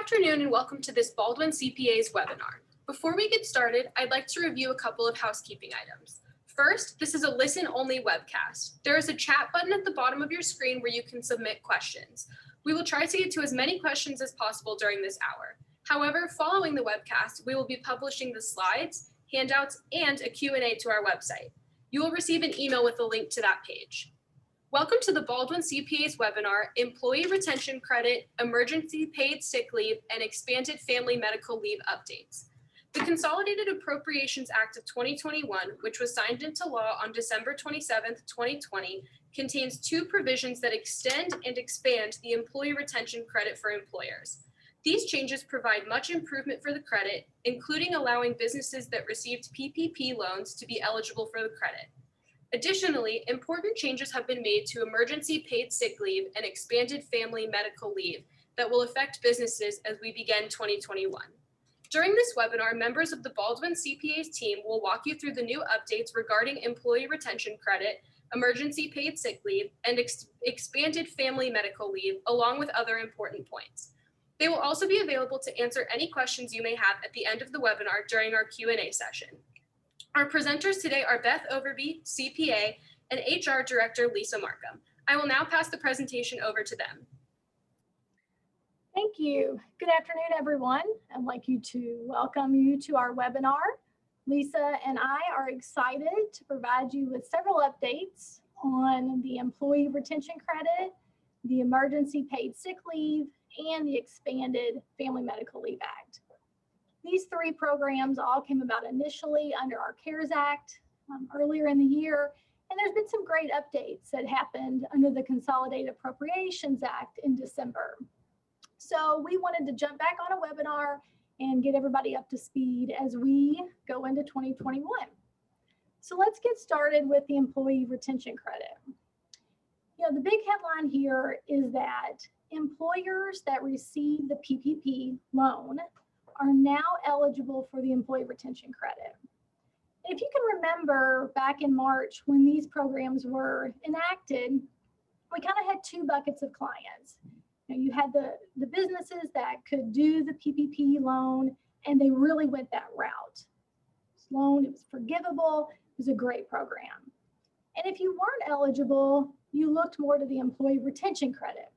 afternoon and welcome to this Baldwin CPAs webinar. Before we get started, I'd like to review a couple of housekeeping items. First, this is a listen-only webcast. There is a chat button at the bottom of your screen where you can submit questions. We will try to get to as many questions as possible during this hour. However, following the webcast, we will be publishing the slides, handouts, and a Q&A to our website. You will receive an email with a link to that page. Welcome to the Baldwin CPAs webinar, Employee Retention Credit, Emergency Paid Sick Leave, and Expanded Family Medical Leave Updates. The Consolidated Appropriations Act of 2021, which was signed into law on December 27, 2020, contains two provisions that extend and expand the employee retention credit for employers. These changes provide much improvement for the credit, including allowing businesses that received PPP loans to be eligible for the credit. Additionally, important changes have been made to emergency paid sick leave and expanded family medical leave that will affect businesses as we begin 2021. During this webinar, members of the Baldwin CPAs team will walk you through the new updates regarding employee retention credit, emergency paid sick leave, and expanded family medical leave, along with other important points. They will also be available to answer any questions you may have at the end of the webinar during our Q&A session. Our presenters today are Beth Overby, CPA, and HR Director Lisa Markham. I will now pass the presentation over to them. Thank you. Good afternoon, everyone. I'd like to welcome you to our webinar. Lisa and I are excited to provide you with several updates on the Employee Retention Credit, the Emergency Paid Sick Leave, and the Expanded Family Medical Leave Act. These three programs all came about initially under our CARES Act earlier in the year, and there's been some great updates that happened under the Consolidated Appropriations Act in December. So we wanted to jump back on a webinar and get everybody up to speed as we go into 2021. So let's get started with the Employee Retention Credit. The big headline here is that employers that receive the PPP loan are now eligible for the Employee Retention Credit. If you can remember back in March when these programs were enacted, we kind of had two buckets of clients. You had the businesses that could do the PPP loan, and they really went that route. This loan, it was forgivable, it was a great program. And if you weren't eligible, you looked more to the Employee Retention Credit.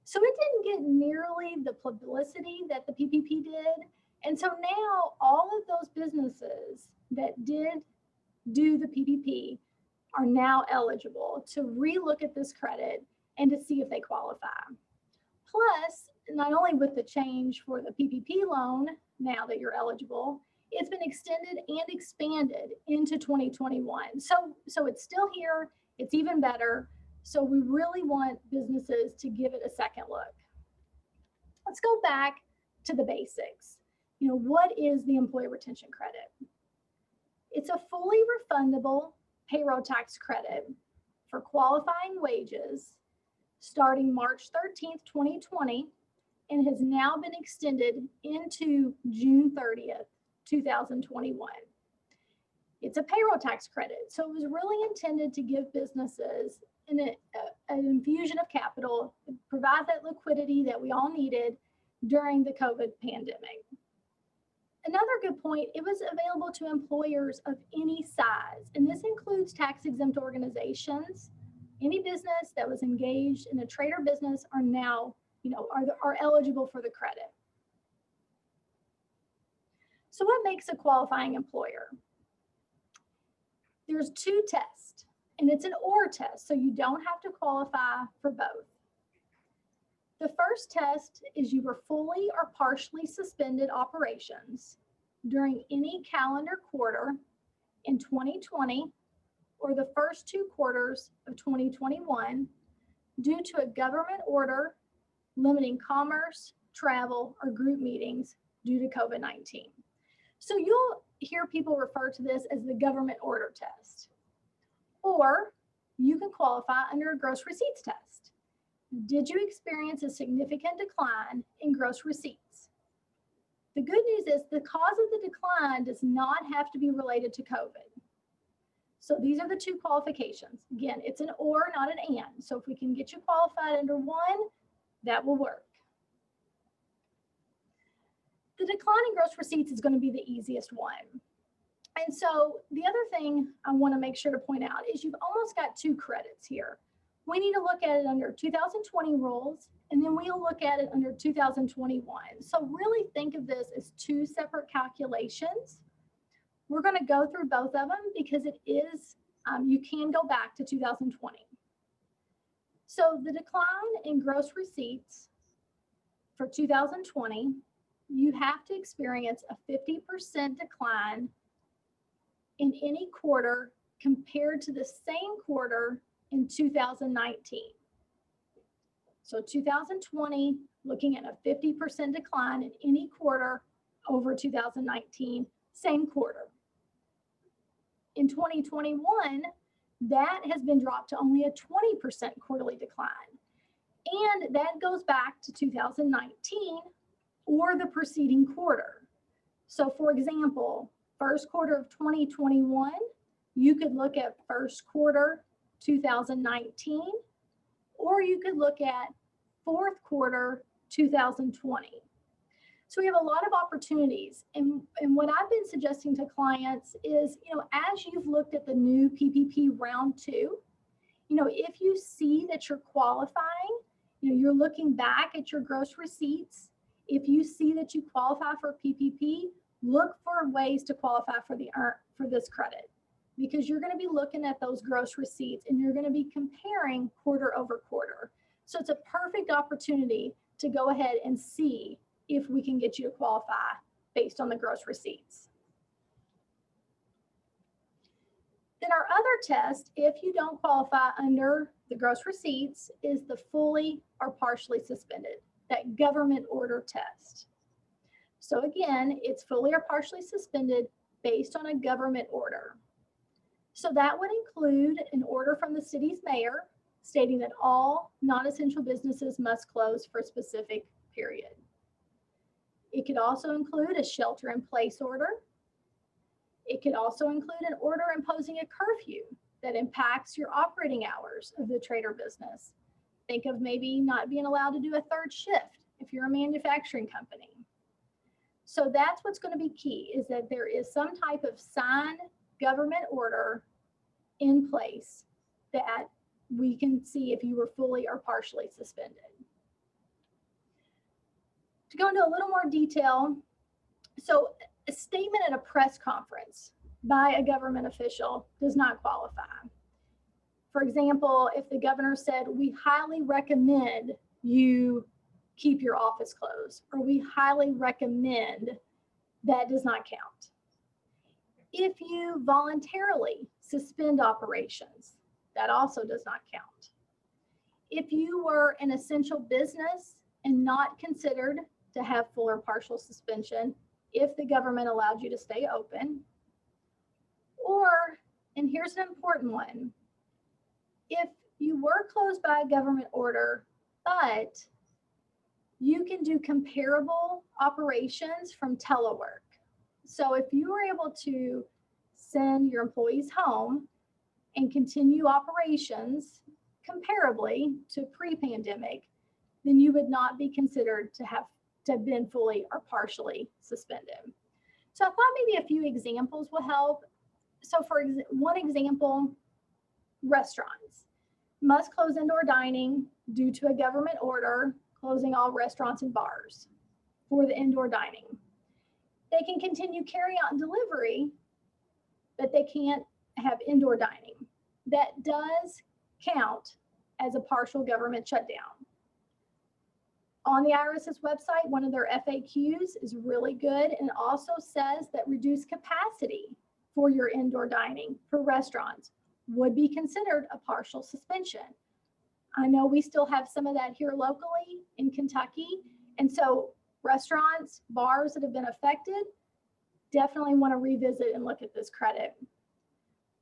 So it didn't get nearly the publicity that the PPP did. And so now all of those businesses that did do the PPP are now eligible to relook at this credit and to see if they qualify. Plus, not only with the change for the PPP loan, now that you're eligible, it's been extended and expanded into 2021. So it's still here, it's even better. So we really want businesses to give it a second look. Let's go back to the basics. What is the Employee Retention Credit? It's a fully refundable payroll tax credit for qualifying wages starting March 13th, 2020, and has now been extended into June 30th, 2021. It's a payroll tax credit, so it was really intended to give businesses an infusion of capital, provide that liquidity that we all needed during the COVID pandemic. Another good point, it was available to employers of any size, and this includes tax-exempt organizations. Any business that was engaged in a trade or business are now, are eligible for the credit. So what makes a qualifying employer? There's two tests, and it's an or test, so you don't have to qualify for both. The first test is you were fully or partially suspended operations during any calendar quarter in 2020 or the first two quarters of 2021 due to a government order limiting commerce, travel, or group meetings due to COVID-19. So you'll hear people refer to this as the government order test. Or you can qualify under a gross receipts test. Did you experience a significant decline in gross receipts? The good news is the cause of the decline does not have to be related to COVID. So these are the two qualifications. Again, it's an or, not an and. So if we can get you qualified under one, that will work. The decline in gross receipts is going to be the easiest one. And so the other thing I want to make sure to point out is you've almost got two credits here. We need to look at it under 2020 rules, and then we'll look at it under 2021. So really think of this as two separate calculations. We're going to go through both of them because it is, you can go back to 2020. So the decline in gross receipts for 2020, you have to experience a 50% decline in any quarter compared to the same quarter in 2019. So 2020, looking at a 50% decline in any quarter over 2019, same quarter. In 2021, that has been dropped to only a 20% quarterly decline. And that goes back to 2019 or the preceding quarter. So for example, first quarter of 2021, you could look at first quarter 2019, or you could look at fourth quarter 2020. So we have a lot of opportunities. And what I've been suggesting to clients is, as you've looked at the new PPP round 2, if you see that you're qualifying, you're looking back at your gross receipts. If you see that you qualify for PPP, look for ways to qualify for this credit, because you're going to be looking at those gross receipts and you're going to be comparing quarter over quarter. So it's a perfect opportunity to go ahead and see if we can get you to qualify based on the gross receipts. Then our other test, if you don't qualify under the gross receipts, is the fully or partially suspended, that government order test. So again, it's fully or partially suspended based on a government order. So that would include an order from the city's mayor stating that all non-essential businesses must close for a specific period. It could also include a shelter-in-place order. It could also include an order imposing a curfew that impacts your operating hours of the trade or business. Think of maybe not being allowed to do a third shift if you're a manufacturing company. So that's what's going to be key, is that there is some type of signed government order in place that we can see if you were fully or partially suspended. To go into a little more detail, so a statement at a press conference by a government official does not qualify. For example, if the governor said, we highly recommend you keep your office closed, or we highly recommend, that does not count. If you voluntarily suspend operations, that also does not count. If you were an essential business and not considered to have full or partial suspension, if the government allowed you to stay open, or, and here's an important one, if you were closed by a government order, but you can do comparable operations from telework. So if you were able to send your employees home and continue operations comparably to pre-pandemic, then you would not be considered to have been fully or partially suspended. So I thought maybe a few examples will help. So for one example, restaurants must close indoor dining due to a government order closing all restaurants and bars for the indoor dining. They can continue carry out and delivery, but they can't have indoor dining. That does count as a partial government shutdown. On the IRS's website, one of their FAQs is really good, and also says that reduced capacity for your indoor dining for restaurants would be considered a partial suspension. I know we still have some of that here locally in Kentucky, and so restaurants, bars that have been affected definitely want to revisit and look at this credit.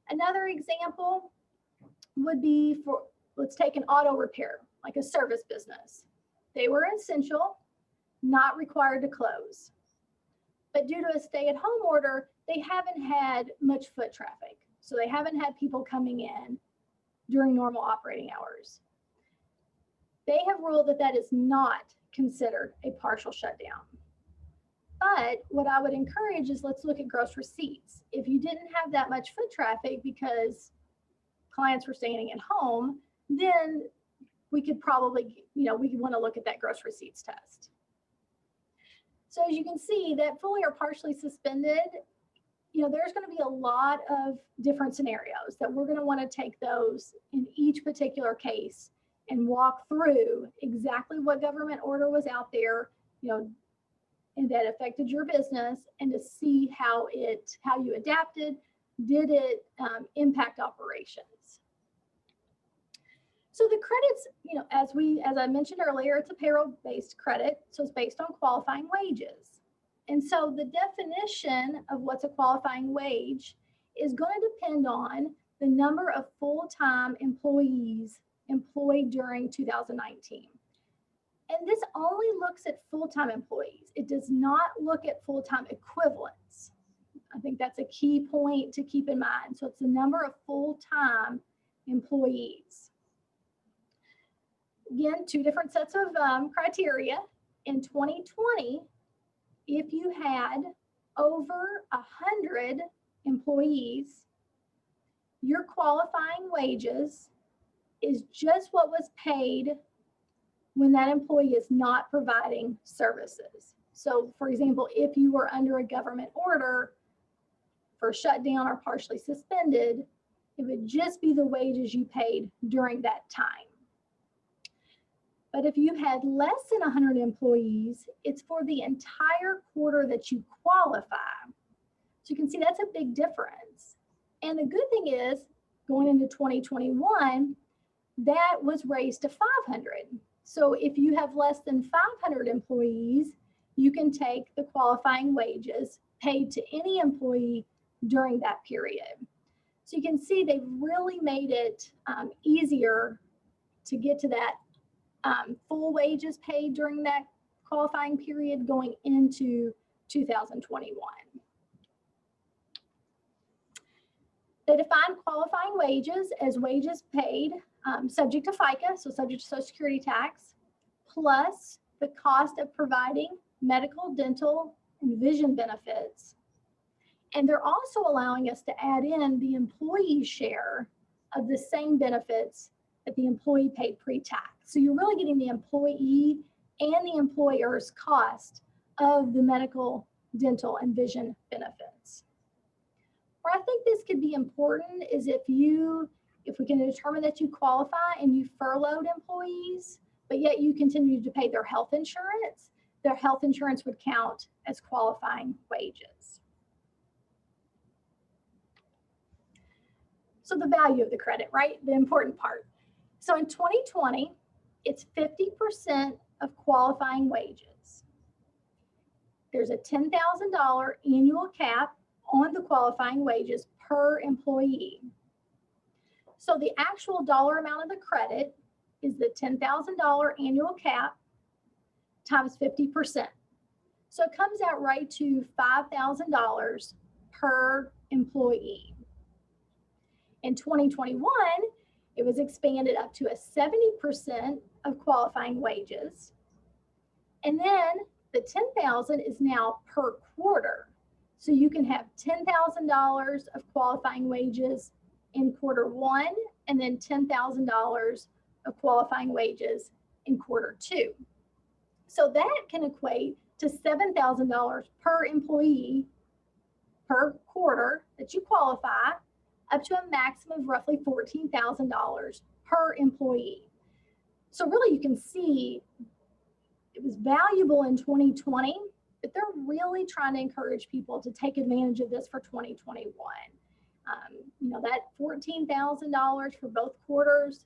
Another example would be for, let's take an auto repair, like a service business. They were essential, not required to close. But due to a stay-at-home order, they haven't had much foot traffic. So they haven't had people coming in during normal operating hours. They have ruled that that is not considered a partial shutdown. But what I would encourage is let's look at gross receipts. If you didn't have that much foot traffic because clients were staying at home, then we could probably, we want to look at that gross receipts test. So as you can see, that fully or partially suspended, there's going to be a lot of different scenarios that we're going to want to take those in each particular case and walk through exactly what government order was out there, and that affected your business, and to see how you adapted. Did it impact operations? So the credits, as I mentioned earlier, it's a payroll-based credit, so it's based on qualifying wages. And so the definition of what's a qualifying wage is going to depend on the number of full-time employees employed during 2019. And this only looks at full-time employees. It does not look at full-time equivalents. I think that's a key point to keep in mind. So it's the number of full-time employees. Again, two different sets of criteria. In 2020, if you had over 100 employees, your qualifying wages is just what was paid when that employee is not providing services. So for example, if you were under a government order for shutdown or partially suspended, it would just be the wages you paid during that time. But if you had less than 100 employees, it's for the entire quarter that you qualify. So you can see that's a big difference. And the good thing is, going into 2021, that was raised to 500. So if you have less than 500 employees, you can take the qualifying wages paid to any employee during that period. So you can see they've really made it easier to get to that full wages paid during that qualifying period going into 2021. They define qualifying wages as wages paid subject to FICA, so subject to Social Security tax, plus the cost of providing medical, dental, and vision benefits. And they're also allowing us to add in the employee share of the same benefits that the employee paid pre-tax. So you're really getting the employee and the employer's cost of the medical, dental, and vision benefits. Where I think this could be important is if we can determine that you qualify and you furloughed employees, but yet you continue to pay their health insurance would count as qualifying wages. So the value of the credit, right? The important part. So in 2020, it's 50% of qualifying wages. There's a $10,000 annual cap on the qualifying wages per employee. So the actual dollar amount of the credit is the $10,000 annual cap times 50%. So it comes out right to $5,000 per employee. In 2021, it was expanded up to a 70% of qualifying wages. And then the $10,000 is now per quarter. So you can have $10,000 of qualifying wages in quarter one, and then $10,000 of qualifying wages in quarter two. So that can equate to $7,000 per employee per quarter that you qualify, up to a maximum of roughly $14,000 per employee. So really you can see it was valuable in 2020, but they're really trying to encourage people to take advantage of this for 2021. That $14,000 for both quarters,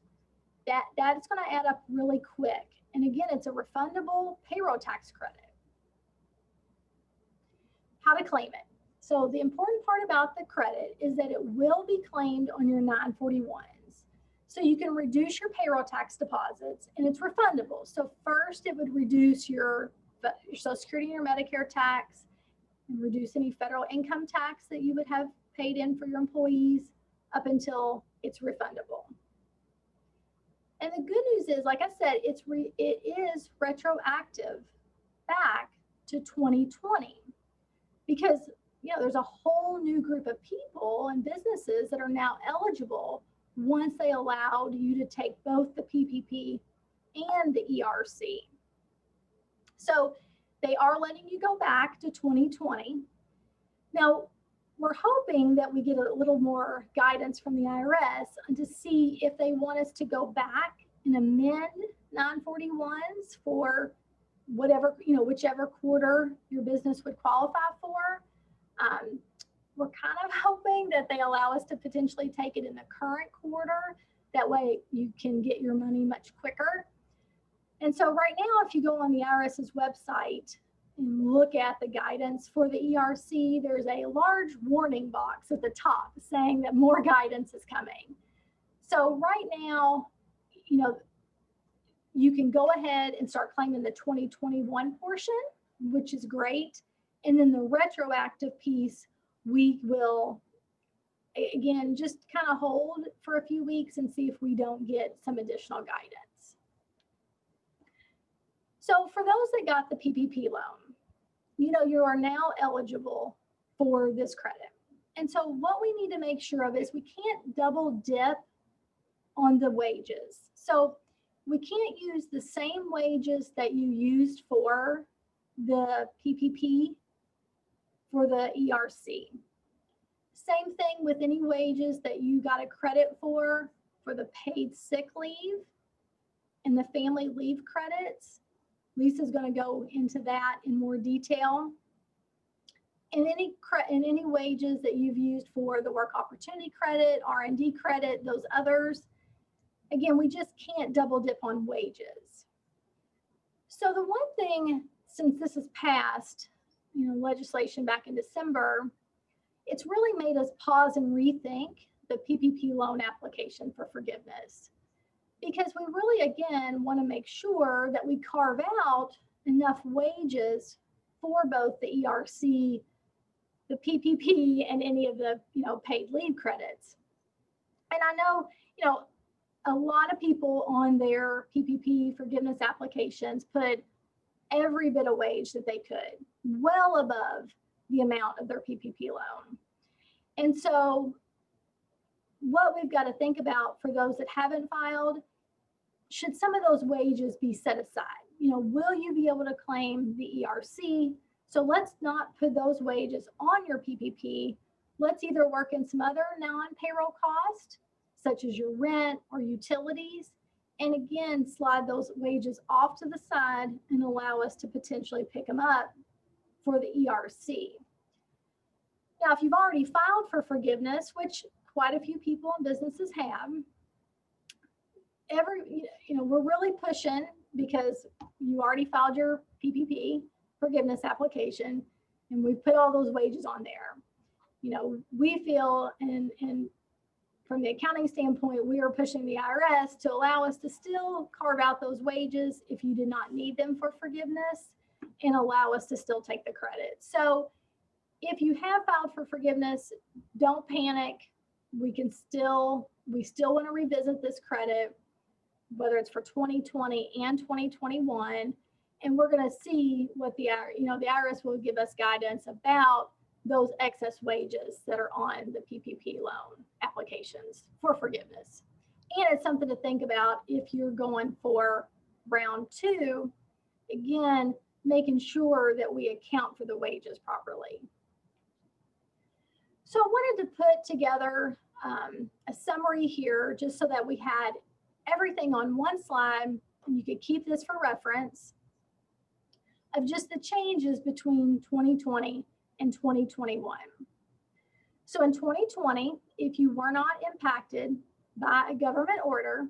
that's going to add up really quick. And again, it's a refundable payroll tax credit. How to claim it. So the important part about the credit is that it will be claimed on your 941s. So you can reduce your payroll tax deposits, and it's refundable. So first it would reduce your Social Security and your Medicare tax, and reduce any federal income tax that you would have paid in for your employees up until it's refundable. And the good news is, like I said, it is retroactive back to 2020. because there's a whole new group of people and businesses that are now eligible once they allowed you to take both the PPP and the ERC. So they are letting you go back to 2020. Now, we're hoping that we get a little more guidance from the IRS to see if they want us to go back and amend 941s for whatever, whichever quarter your business would qualify for. We're kind of hoping that they allow us to potentially take it in the current quarter. That way you can get your money much quicker. And so right now, if you go on the IRS's website and look at the guidance for the ERC, there's a large warning box at the top saying that more guidance is coming. So right now, you can go ahead and start claiming the 2021 portion, which is great. And then the retroactive piece, we will, again, just kind of hold for a few weeks and see if we don't get some additional guidance. So for those that got the PPP loan, you are now eligible for this credit. And so what we need to make sure of is we can't double dip on the wages. So we can't use the same wages that you used for the PPP for the ERC. Same thing with any wages that you got a credit for the paid sick leave and the family leave credits. Lisa's going to go into that in more detail. And any wages that you've used for the work opportunity credit, R&D credit, those others, again, we just can't double dip on wages. So the one thing, since this has passed, legislation back in December, it's really made us pause and rethink the PPP loan application for forgiveness. Because we really, again, want to make sure that we carve out enough wages for both the ERC, the PPP, and any of the, paid leave credits. And I know, a lot of people on their PPP forgiveness applications put every bit of wage that they could, well above the amount of their PPP loan. And so what we've got to think about for those that haven't filed, should some of those wages be set aside? Will you be able to claim the ERC? So let's not put those wages on your PPP. Let's either work in some other non-payroll cost, such as your rent or utilities, and again, slide those wages off to the side and allow us to potentially pick them up for the ERC. Now, if you've already filed for forgiveness, which quite a few people and businesses have, we're really pushing because you already filed your PPP forgiveness application and we put all those wages on there. We feel, and from the accounting standpoint, we are pushing the IRS to allow us to still carve out those wages if you did not need them for forgiveness and allow us to still take the credit. So if you have filed for forgiveness, don't panic. We still want to revisit this credit, whether it's for 2020 and 2021. And we're going to see what the IRS will give us guidance about those excess wages that are on the PPP loan applications for forgiveness. And it's something to think about if you're going for round 2, again, making sure that we account for the wages properly. So I wanted to put together a summary here just so that we had everything on one slide, and you could keep this for reference, of just the changes between 2020 and 2021. So in 2020, if you were not impacted by a government order,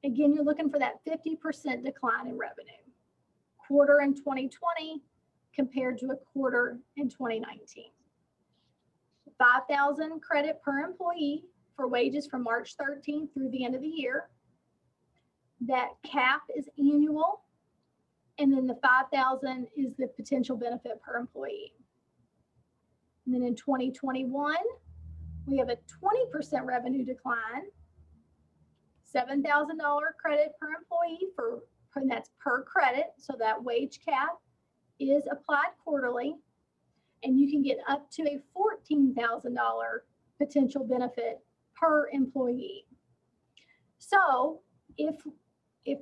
again, you're looking for that 50% decline in revenue. Quarter in 2020 compared to a quarter in 2019. 5,000 credit per employee for wages from March 13th through the end of the year. That cap is annual, and then the 5,000 is the potential benefit per employee. And then in 2021, we have a 20% revenue decline, $7,000 credit per employee and that's per credit. So that wage cap is applied quarterly. and you can get up to a $14,000 potential benefit per employee. So if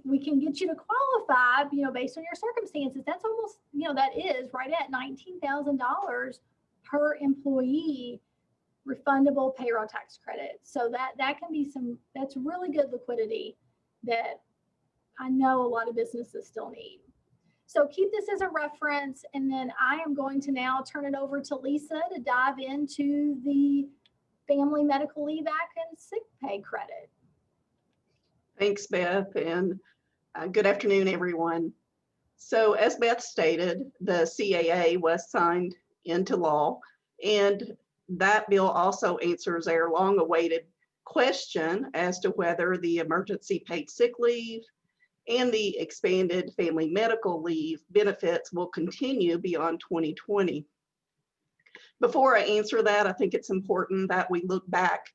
we can get you to qualify, based on your circumstances, that's almost, that is right at $19,000 per employee refundable payroll tax credit. So that can be that's really good liquidity that I know a lot of businesses still need. So keep this as a reference, and then I am going to now turn it over to Lisa to dive into the Family Medical Leave Act and sick pay credit. Thanks, Beth, and good afternoon, everyone. So as Beth stated, the CAA was signed into law, and that bill also answers our long-awaited question as to whether the emergency paid sick leave and the expanded family medical leave benefits will continue beyond 2020. Before I answer that, I think it's important that we look back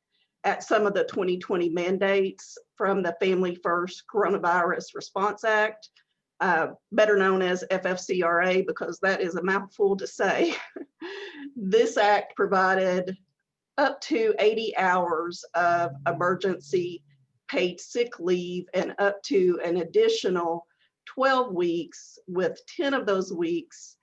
at some of the 2020 mandates from the Family First Coronavirus Response Act, better known as FFCRA, because that is a mouthful to say. This act provided up to 80 hours of emergency paid sick leave and up to an additional 12 weeks, with 10 of those weeks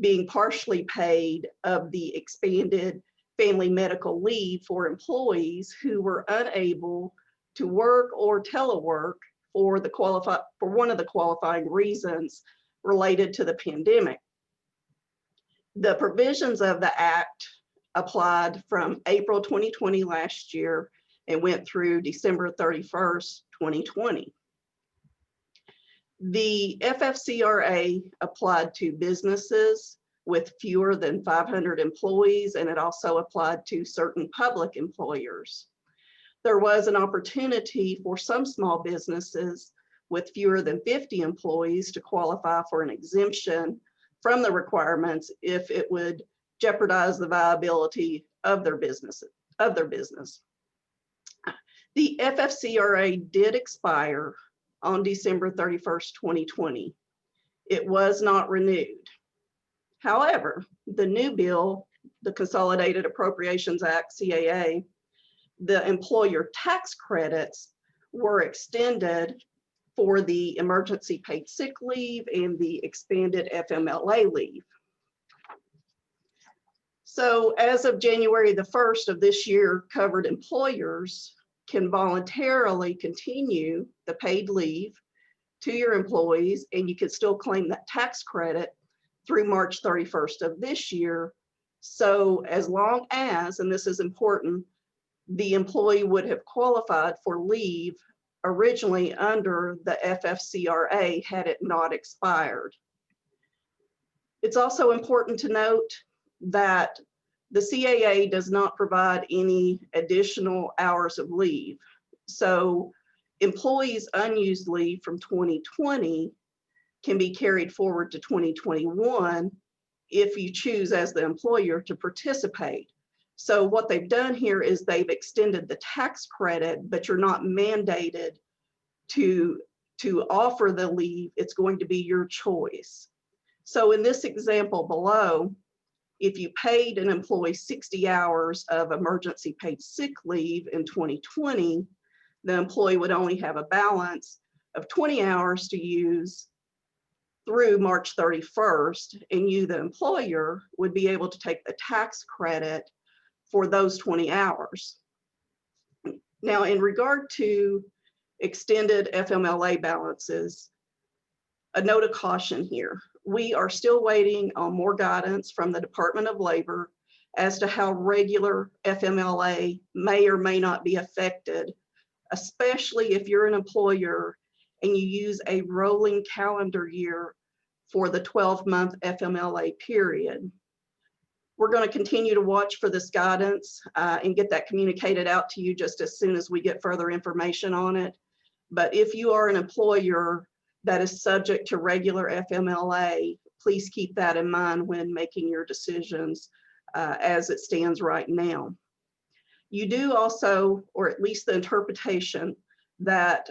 being partially paid of the expanded family medical leave for employees who were unable to work or telework for one of the qualifying reasons related to the pandemic. The provisions of the act applied from April 2020 last year and went through December 31st, 2020. The FFCRA applied to businesses with fewer than 500 employees, and it also applied to certain public employers. There was an opportunity for some small businesses with fewer than 50 employees to qualify for an exemption from the requirements if it would jeopardize the viability of their business. The FFCRA did expire on December 31st, 2020. It was not renewed. However, the new bill, the Consolidated Appropriations Act, CAA, the employer tax credits were extended for the emergency paid sick leave and the expanded FMLA leave. So as of January the 1st of this year, covered employers can voluntarily continue the paid leave to your employees, and you can still claim that tax credit through March 31st of this year. So as long as, and this is important, the employee would have qualified for leave originally under the FFCRA had it not expired. It's also important to note that the CAA does not provide any additional hours of leave. So employees' unused leave from 2020 can be carried forward to 2021 if you choose as the employer to participate. So what they've done here is they've extended the tax credit, but you're not mandated to offer the leave. It's going to be your choice. So in this example below, if you paid an employee 60 hours of emergency paid sick leave in 2020, the employee would only have a balance of 20 hours to use through March 31st, and you, the employer, would be able to take the tax credit for those 20 hours. Now, in regard to extended FMLA balances, a note of caution here. We are still waiting on more guidance from the Department of Labor as to how regular FMLA may or may not be affected, especially if you're an employer and you use a rolling calendar year for the 12-month FMLA period. We're going to continue to watch for this guidance and get that communicated out to you just as soon as we get further information on it. But if you are an employer that is subject to regular FMLA, please keep that in mind when making your decisions as it stands right now. You do also, or at least the interpretation that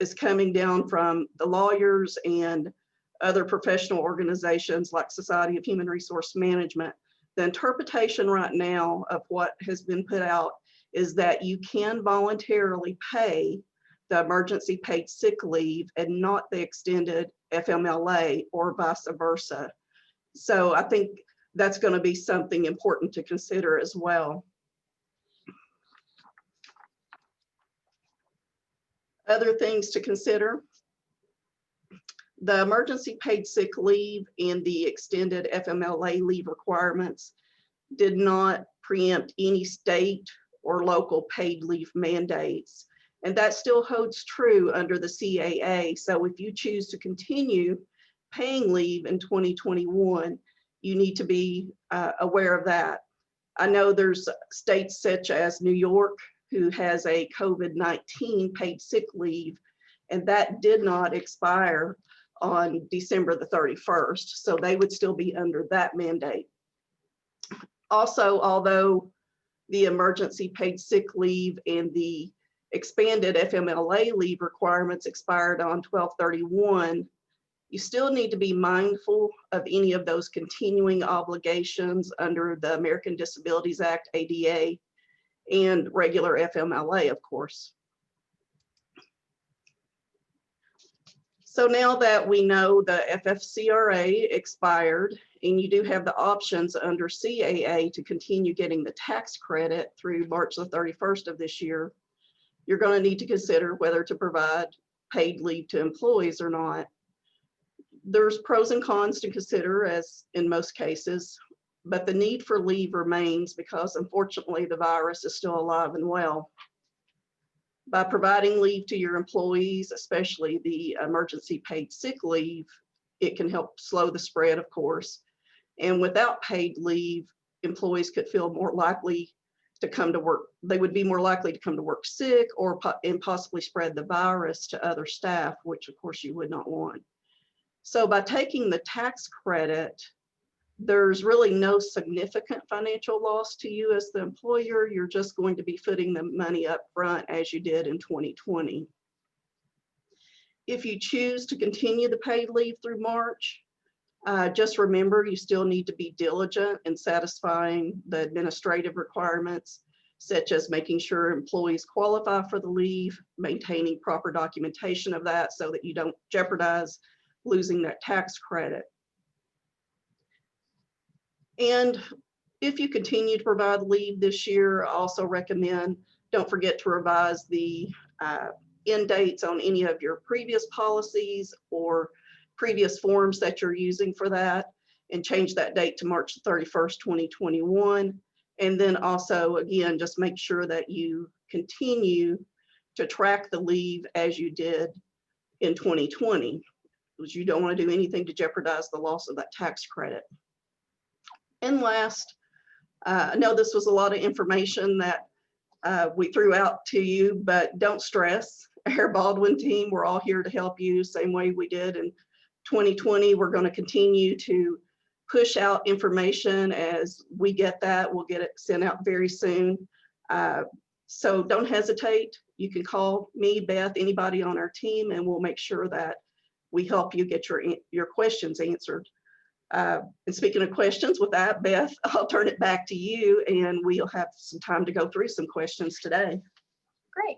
is coming down from the lawyers and other professional organizations like Society of Human Resource Management, The interpretation right now of what has been put out is that you can voluntarily pay the emergency paid sick leave and not the extended FMLA or vice versa. So I think that's going to be something important to consider as well. Other things to consider: the emergency paid sick leave and the extended FMLA leave requirements did not preempt any state or local paid leave mandates. And that still holds true under the CAA. So if you choose to continue paying leave in 2021, you need to be aware of that. I know there's states such as New York who has a COVID-19 paid sick leave, and that did not expire on December the 31st. So they would still be under that mandate. Also, although the emergency paid sick leave and the expanded FMLA leave requirements expired on 12/31, you still need to be mindful of any of those continuing obligations under the American Disabilities Act, ADA, and regular FMLA, of course. So now that we know the FFCRA expired, and you do have the options under CAA to continue getting the tax credit through March the 31st of this year, you're going to need to consider whether to provide paid leave to employees or not. There's pros and cons to consider, as in most cases, but the need for leave remains because unfortunately the virus is still alive and well. By providing leave to your employees, especially the emergency paid sick leave, it can help slow the spread, of course. And without paid leave, employees could feel more likely to come to work. They would be more likely to come to work sick and possibly spread the virus to other staff, which of course you would not want. So by taking the tax credit, there's really no significant financial loss to you as the employer. You're just going to be footing the money up front as you did in 2020. If you choose to continue the paid leave through March, just remember you still need to be diligent in satisfying the administrative requirements, such as making sure employees qualify for the leave, maintaining proper documentation of that so that you don't jeopardize losing that tax credit. And if you continue to provide leave this year, I also recommend don't forget to revise the end dates on any of your previous policies or previous forms that you're using for that, and change that date to March 31st, 2021. And then also, again, just make sure that you continue to track the leave as you did in 2020, because you don't want to do anything to jeopardize the loss of that tax credit. And last, I know this was a lot of information that we threw out to you, but don't stress. Our Baldwin team, we're all here to help you, same way we did in 2020. We're going to continue to push out information as we get that. We'll get it sent out very soon. So don't hesitate. You can call me, Beth, anybody on our team, and we'll make sure that we help you get your questions answered. And speaking of questions, with that, Beth, I'll turn it back to you, and we'll have some time to go through some questions today. Great.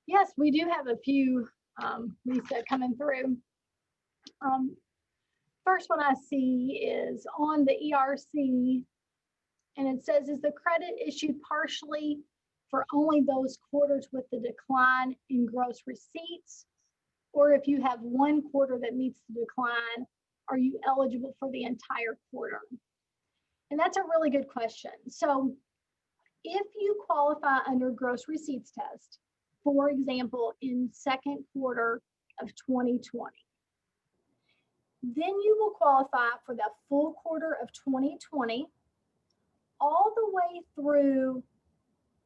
Yes, we do have a few, Lisa, coming through. First one I see is on the ERC, and it says, is the credit issued partially for only those quarters with the decline in gross receipts? Or if you have one quarter that meets the decline, are you eligible for the entire quarter? And that's a really good question. So if you qualify under gross receipts test, for example, in second quarter of 2020, then you will qualify for the full quarter of 2020, all the way through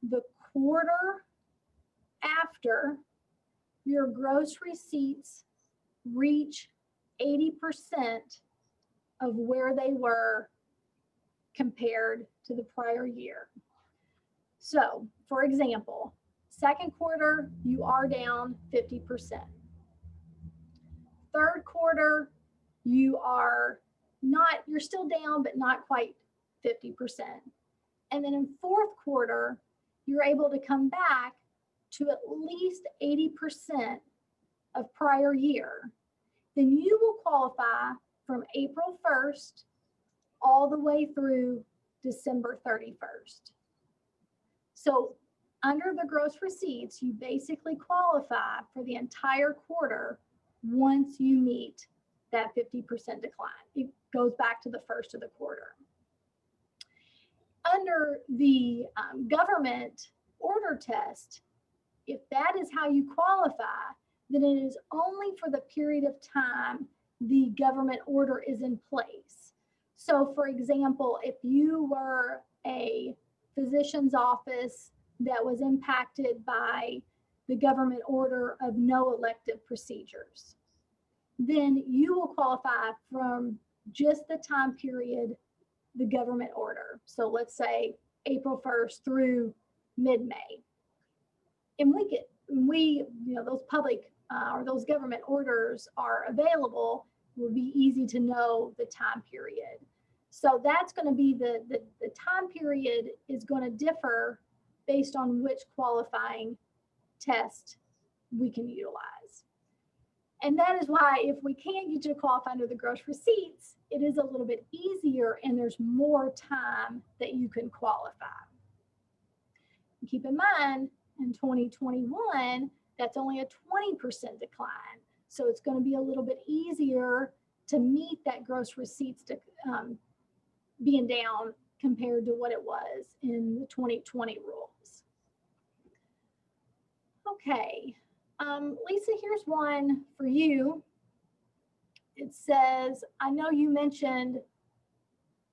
the quarter after your gross receipts reach 80% of where they were compared to the prior year. So, for example, second quarter, you are down 50%. Third quarter, you're still down, but not quite 50%. And then in fourth quarter, you're able to come back to at least 80% of prior year. Then you will qualify from April 1st all the way through December 31st. So under the gross receipts, you basically qualify for the entire quarter once you meet that 50% decline. It goes back to the first of the quarter. Under the government order test, if that is how you qualify, then it is only for the period of time the government order is in place. So for example, if you were a physician's office that was impacted by the government order of no elective procedures, then you will qualify from just the time period the government order. So let's say April 1st through mid-May. And those public or those government orders are available, will be easy to know the time period. So that's going to be the time period is going to differ based on which qualifying test we can utilize. And that is why if we can't get you to qualify under the gross receipts, it is a little bit easier and there's more time that you can qualify. And keep in mind, in 2021, that's only a 20% decline. So it's going to be a little bit easier to meet that gross receipts to, being down compared to what it was in the 2020 rules. Okay, Lisa, here's one for you. It says, I know you mentioned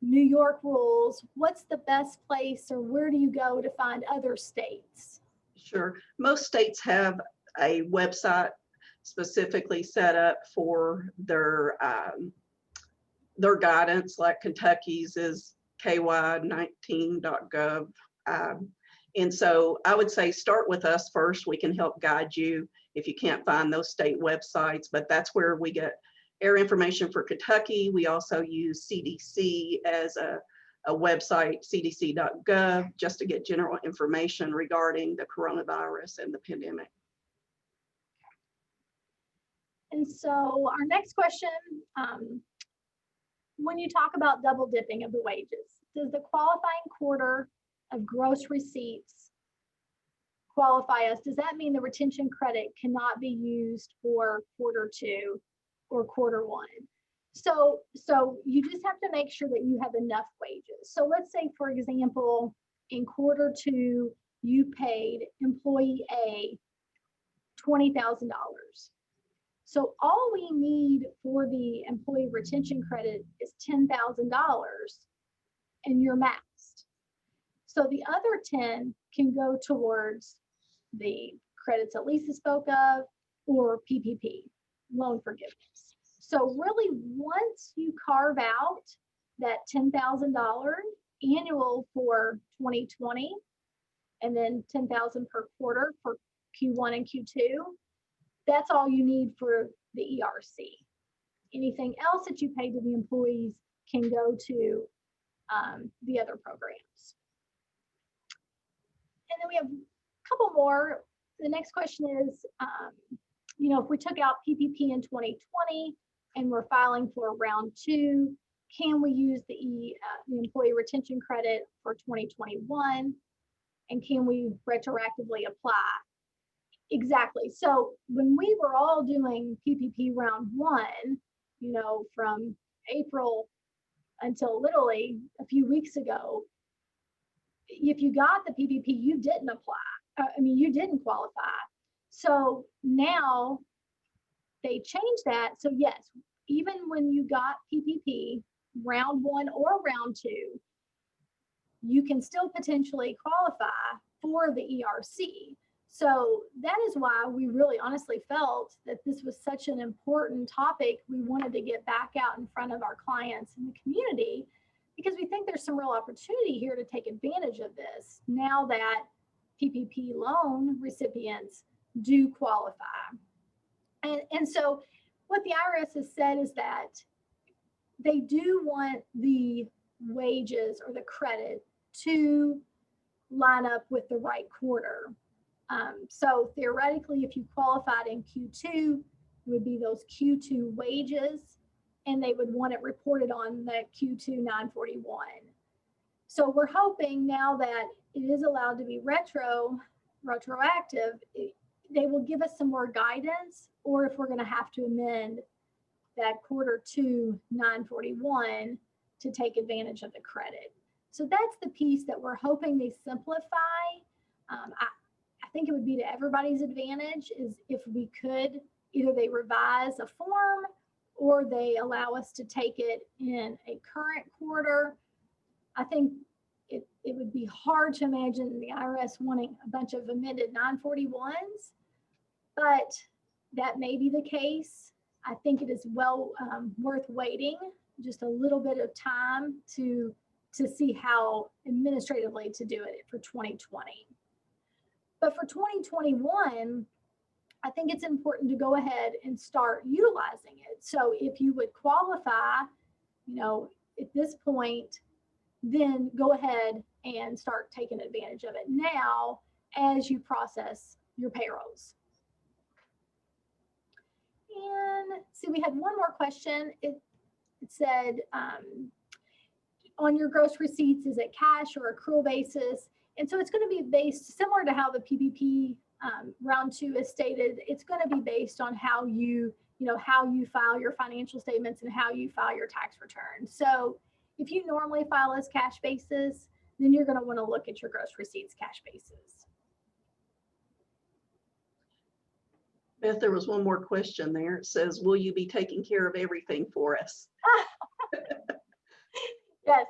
New York rules. What's the best place or where do you go to find other states? Sure. Most states have a website specifically set up for their guidance, like Kentucky's is ky19.gov. And so I would say start with us first. We can help guide you if you can't find those state websites, but that's where we get our information for Kentucky. We also use CDC as a website, cdc.gov, just to get general information regarding the coronavirus and the pandemic. And so our next question, when you talk about double dipping of the wages, does the qualifying quarter of gross receipts qualify us? Does that mean the retention credit cannot be used for quarter 2 or quarter 1? So you just have to make sure that you have enough wages. So let's say, for example, in quarter 2, you paid employee A $20,000. So all we need for the employee retention credit is $10,000 and you're maxed. So the other 10 can go towards the credits that Lisa spoke of or PPP, loan forgiveness. So really, once you carve out that $10,000 annual for 2020 and then $10,000 per quarter for Q1 and Q2, that's all you need for the ERC. Anything else that you pay to the employees can go to the other programs. And then we have a couple more. The next question is, if we took out PPP in 2020 and we're filing for round 2, can we use the employee retention credit for 2021? And can we retroactively apply? Exactly. So when we were all doing PPP round 1, from April until literally a few weeks ago, if you got the PPP, you didn't apply. You didn't qualify. So now they changed that. So yes, even when you got PPP round 1 or round 2, you can still potentially qualify for the ERC. So that is why we really honestly felt that this was such an important topic. We wanted to get back out in front of our clients in the community because we think there's some real opportunity here to take advantage of this now that PPP loan recipients do qualify. And so what the IRS has said is that they do want the wages or the credit to line up with the right quarter. So theoretically, if you qualified in Q2, it would be those Q2 wages, and they would want it reported on the Q2 941. So we're hoping now that it is allowed to be retroactive, they will give us some more guidance, or if we're going to have to amend that Q2 941 to take advantage of the credit. So that's the piece that we're hoping they simplify. I think it would be to everybody's advantage is if we could, either they revise a form or they allow us to take it in a current quarter. I think it would be hard to imagine the IRS wanting a bunch of amended 941s, but that may be the case. I think it is well worth waiting just a little bit of time to see how administratively to do it for 2020. But for 2021, I think it's important to go ahead and start utilizing it. So if you would qualify, at this point, then go ahead and start taking advantage of it now as you process your payrolls. And see, we had one more question. It said, on your gross receipts, is it cash or accrual basis? And so it's going to be based similar to how the PPP round 2 is stated. It's going to be based on how you file your financial statements and how you file your tax return. So if you normally file as cash basis, then you're going to want to look at your gross receipts cash basis. Beth, there was one more question there. It says, will you be taking care of everything for us? Yes.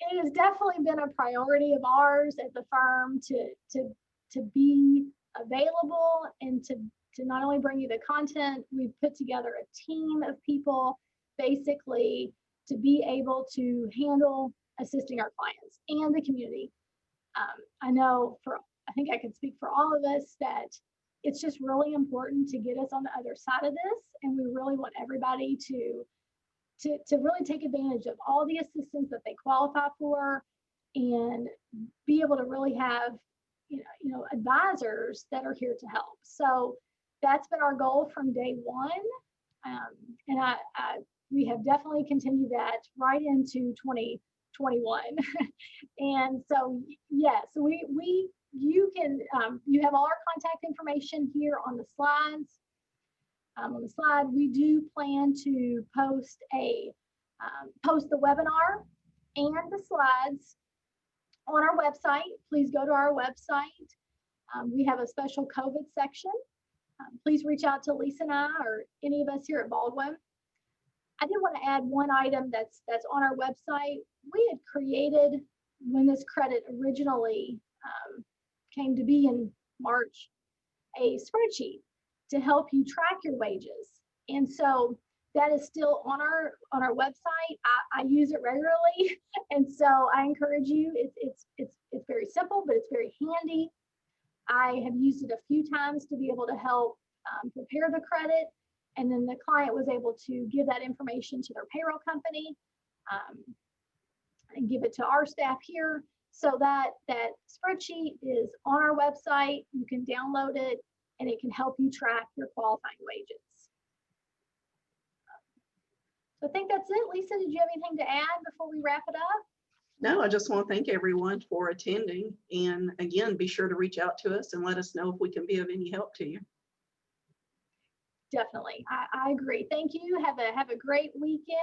It has definitely been a priority of ours at the firm to be available and to not only bring you the content, we've put together a team of people basically to be able to handle assisting our clients and the community. I know I think I can speak for all of us that it's just really important to get us on the other side of this. And we really want everybody to really take advantage of all the assistance that they qualify for and be able to really have, advisors that are here to help. So that's been our goal from day one. And we have definitely continued that right into 2021. And so, yes, you have all our contact information here on the slides. On the slide, we do plan to post the webinar and the slides on our website. Please go to our website. We have a special COVID section. Please reach out to Lisa and I or any of us here at Baldwin. I did want to add one item that's on our website. We had created, when this credit originally came to be in March, a spreadsheet to help you track your wages. And so that is still on our website. I use it regularly. And so I encourage you, it's very simple, but it's very handy. I have used it a few times to be able to help prepare the credit. And then the client was able to give that information to their payroll company and give it to our staff here. So that spreadsheet is on our website. You can download it and it can help you track your qualifying wages. So I think that's it. Lisa, did you have anything to add before we wrap it up? No, I just want to thank everyone for attending. And again, be sure to reach out to us and let us know if we can be of any help to you. Definitely. I agree. Thank you. Have a great weekend.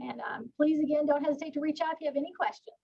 And please, again, don't hesitate to reach out if you have any questions.